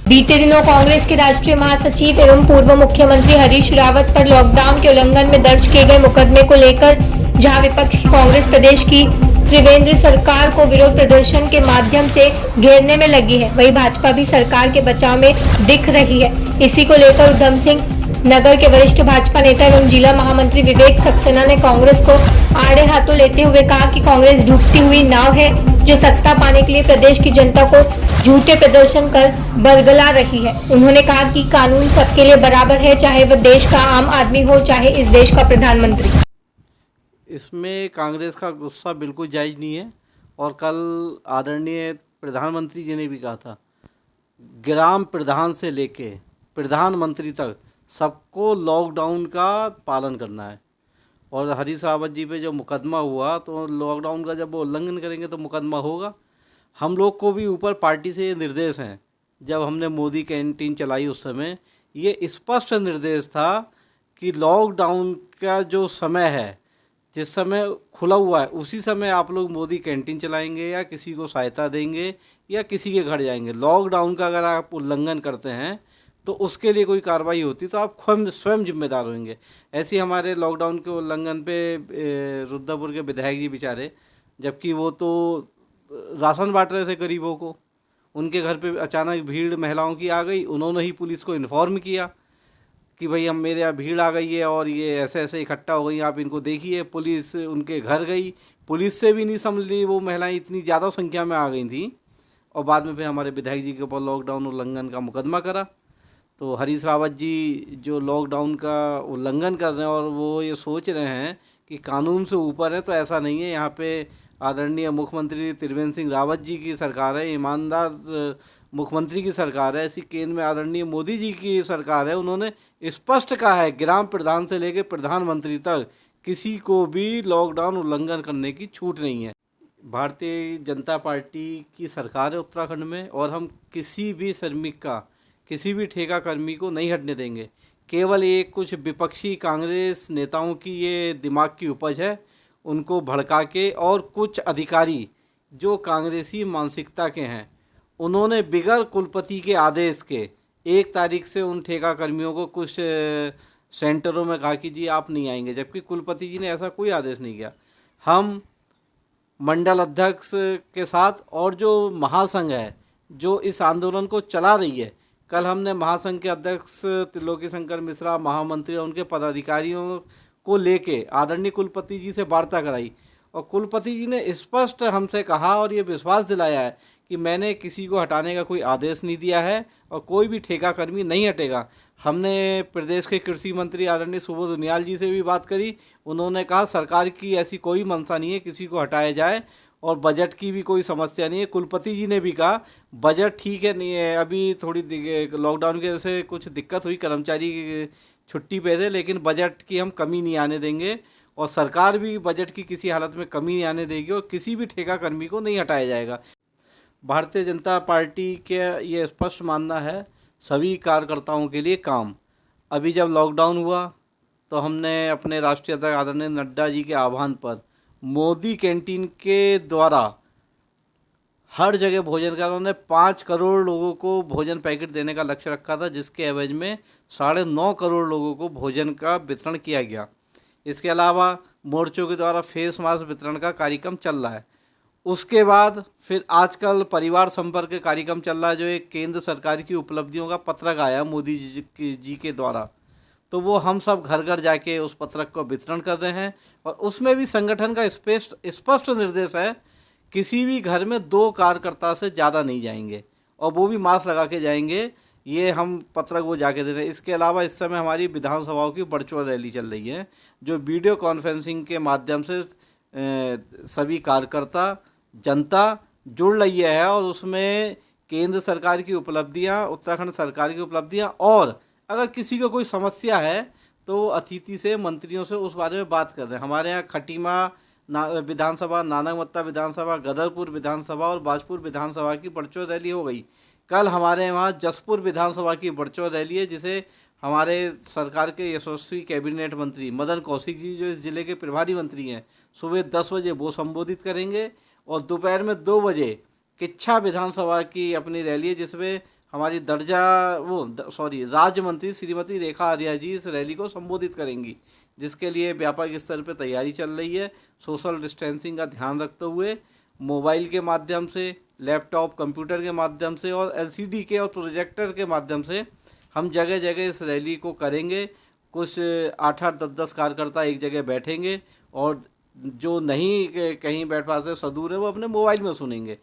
बीते दिनों कांग्रेस के राष्ट्रीय महासचिव एवं पूर्व मुख्यमंत्री हरीश रावत पर लॉकडाउन के उल्लंघन में दर्ज किए गए मुकदमे को लेकर जहां विपक्ष की कांग्रेस प्रदेश की त्रिवेंद्र सरकार को विरोध प्रदर्शन के माध्यम से घेरने में लगी है, वहीं भाजपा भी सरकार के बचाव में दिख रही है। इसी को लेकर उधम सिंह नगर के वरिष्ठ भाजपा नेता एवं जिला महामंत्री विवेक सक्सेना ने कांग्रेस को आड़े हाथों लेते हुए कहा कि कांग्रेस डूबती हुई नाव है जो सत्ता पाने के लिए प्रदेश की जनता को झूठे प्रदर्शन कर बरगला रही है। उन्होंने कहा कि कानून सबके लिए बराबर है, चाहे वह देश का आम आदमी हो, चाहे इस देश का प्रधानमंत्री। इसमें कांग्रेस का गुस्सा बिल्कुल जायज़ नहीं है। और कल आदरणीय प्रधानमंत्री जी ने भी कहा था, ग्राम प्रधान से लेके प्रधानमंत्री तक सबको लॉकडाउन का पालन करना है। और हरीश रावत जी पे जो मुकदमा हुआ, तो लॉकडाउन का जब वो उल्लंघन करेंगे तो मुकदमा होगा। हम लोग को भी ऊपर पार्टी से ये निर्देश हैं। जब हमने मोदी कैंटीन चलाई उस समय ये स्पष्ट निर्देश था कि लॉकडाउन का जो समय है, जिस समय खुला हुआ है, उसी समय आप लोग मोदी कैंटीन चलाएंगे या किसी को सहायता देंगे या किसी के घर जाएंगे। लॉकडाउन का अगर आप उल्लंघन करते हैं तो उसके लिए कोई कार्रवाई होती तो आप खुद स्वयं जिम्मेदार होंगे। ऐसे हमारे लॉकडाउन के उल्लंघन पे रुद्रपुर के विधायक जी बेचारे, जबकि वो तो राशन बांट रहे थे गरीबों को, उनके घर पे अचानक भीड़ महिलाओं की आ गई। उन्होंने ही पुलिस को इन्फॉर्म किया कि भाई हम मेरे यहाँ भीड़ आ गई है और ये ऐसे ऐसे इकट्ठा हो गई, आप इनको देखिए। पुलिस उनके घर गई, पुलिस से भी नहीं समझ ली, वो महिलाएं इतनी ज़्यादा संख्या में आ गई थी। और बाद में फिर हमारे विधायक जी के ऊपर लॉकडाउन उल्लंघन का मुकदमा करा। तो हरीश रावत जी जो लॉकडाउन का उल्लंघन कर रहे हैं और वो ये सोच रहे हैं कि कानून से ऊपर है, तो ऐसा नहीं है। यहाँ पे आदरणीय मुख्यमंत्री त्रिवेंद्र सिंह रावत जी की सरकार है, ईमानदार मुख्यमंत्री की सरकार है। ऐसी केंद्र में आदरणीय मोदी जी की सरकार है। उन्होंने स्पष्ट कहा है, ग्राम प्रधान से लेकर प्रधानमंत्री तक किसी को भी लॉकडाउन उल्लंघन करने की छूट नहीं है। भारतीय जनता पार्टी की सरकार है उत्तराखंड में, और हम किसी भी श्रमिक का, किसी भी ठेका कर्मी को नहीं हटने देंगे। केवल ये कुछ विपक्षी कांग्रेस नेताओं की ये दिमाग की उपज है, उनको भड़का के, और कुछ अधिकारी जो कांग्रेसी मानसिकता के हैं, उन्होंने बिगर कुलपति के आदेश के 1 तारीख से उन ठेका कर्मियों को कुछ सेंटरों में कहा कि जी आप नहीं आएंगे, जबकि कुलपति जी ने ऐसा कोई आदेश नहीं किया। हम मंडल अध्यक्ष के साथ और जो महासंघ है जो इस आंदोलन को चला रही है, कल हमने महासंघ के अध्यक्ष त्रिलोकी शंकर मिश्रा, महामंत्री और उनके पदाधिकारियों को लेके आदरणीय कुलपति जी से वार्ता कराई। और कुलपति जी ने स्पष्ट हमसे कहा और ये विश्वास दिलाया है कि मैंने किसी को हटाने का कोई आदेश नहीं दिया है और कोई भी ठेका कर्मी नहीं हटेगा। हमने प्रदेश के कृषि मंत्री आदरणीय सुबोध उनियाल जी से भी बात करी। उन्होंने कहा सरकार की ऐसी कोई मंशा नहीं है किसी को हटाया जाए, और बजट की भी कोई समस्या नहीं है। कुलपति जी ने भी कहा बजट ठीक है, नहीं है, अभी थोड़ी लॉकडाउन की वजह से कुछ दिक्कत हुई, कर्मचारी छुट्टी पे थे, लेकिन बजट की हम कमी नहीं आने देंगे और सरकार भी बजट की किसी हालत में कमी नहीं आने देगी और किसी भी ठेका कर्मी को नहीं हटाया जाएगा। भारतीय जनता पार्टी के ये स्पष्ट मानना है, सभी कार्यकर्ताओं के लिए काम। अभी जब लॉकडाउन हुआ तो हमने अपने राष्ट्रीय अध्यक्ष आदरणीय नड्डा जी के आह्वान पर मोदी कैंटीन के द्वारा हर जगह भोजन का, उन्होंने 5 करोड़ लोगों को भोजन पैकेट देने का लक्ष्य रखा था, जिसके एवज में 9.5 करोड़ लोगों को भोजन का वितरण किया गया। इसके अलावा मोर्चों के द्वारा फेस मास्क वितरण का कार्यक्रम चल रहा है। उसके बाद फिर आजकल परिवार संपर्क कार्यक्रम चल रहा है, जो एक केंद्र सरकार की उपलब्धियों का पत्रक आया मोदी जी के द्वारा। तो वो हम सब घर घर जाके उस पत्रक को वितरण कर रहे हैं। और उसमें भी संगठन का स्पष्ट निर्देश है, किसी भी घर में 2 कार्यकर्ता से ज़्यादा नहीं जाएंगे, और वो भी मास्क लगा के जाएंगे। ये हम पत्रक वो जाके दे रहे हैं। इसके अलावा इस समय हमारी विधानसभाओं की वर्चुअल रैली चल रही है, जो वीडियो कॉन्फ्रेंसिंग के माध्यम से सभी कार्यकर्ता जनता जुड़ रही है, और उसमें केंद्र सरकार की उपलब्धियां, उत्तराखंड सरकार की उपलब्धियां, और अगर किसी को कोई समस्या है तो अतिथि से, मंत्रियों से उस बारे में बात कर रहे हैं। हमारे यहाँ खटीमा विधानसभा, नानकमत्ता विधानसभा, गदरपुर विधानसभा और बाजपुर विधानसभा की वर्चुअल रैली हो गई। कल हमारे वहाँ जसपुर विधानसभा की वर्चुअल रैली है, जिसे हमारे सरकार के यशस्वी कैबिनेट मंत्री मदन कौशिक जी, जो इस ज़िले के प्रभारी मंत्री हैं, सुबह 10 बजे वो संबोधित करेंगे, और दोपहर में 2 बजे किच्छा विधानसभा की अपनी रैली है, जिसमें हमारी राज्य मंत्री श्रीमती रेखा आर्या जी इस रैली को संबोधित करेंगी, जिसके लिए व्यापक स्तर पर तैयारी चल रही है। सोशल डिस्टेंसिंग का ध्यान रखते हुए मोबाइल के माध्यम से, लैपटॉप कंप्यूटर के माध्यम से और एलसीडी के और प्रोजेक्टर के माध्यम से हम जगह जगह इस रैली को करेंगे। कुछ 8-8, 10-10 कार्यकर्ता एक जगह बैठेंगे और जो नहीं कहीं बैठ पाते सदूर है वो अपने मोबाइल में सुनेंगे।